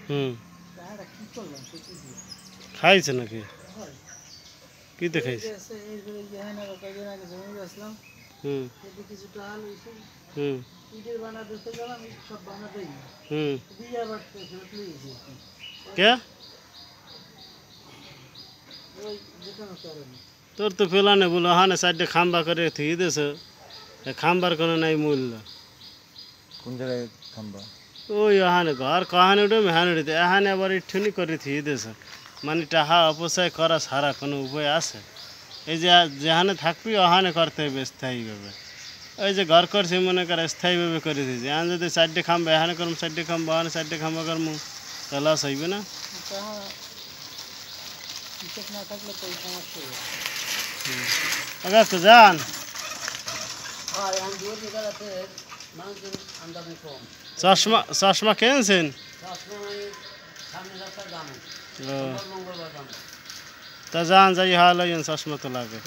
হুম খাইছে নাকি কি দেখাইছে হুম হুম হুম কে তোর তো ফেলানে বলো হানে সাইডে খাম্বা করে থুই দিয়েছ খাম্বার কোনো নাই মূল্য কোন জায়গায় খাম্বা ওই হানে ঘর কাহানে উঠে মেহানে উঠে এহানে আবার ইঠুনি করে থুই দিয়েছ মানে টাহা অপচয় করা সারা কোনো উপায় আছে এই যে যেখানে থাকবি ওখানে করতে হবে স্থায়ীভাবে ওই যে ঘর করছি মনে করে স্থায়ীভাবে করে দিয়েছি এখন যদি চারটে খাম্বা এখানে করবো চারটে খাম্বা ওখানে চারটে খাম্বা করবো তাহলে লস হইবে না তো যান চশমা চশমা কিনেছেন তা যান যাই হাল চশমা তো লাগে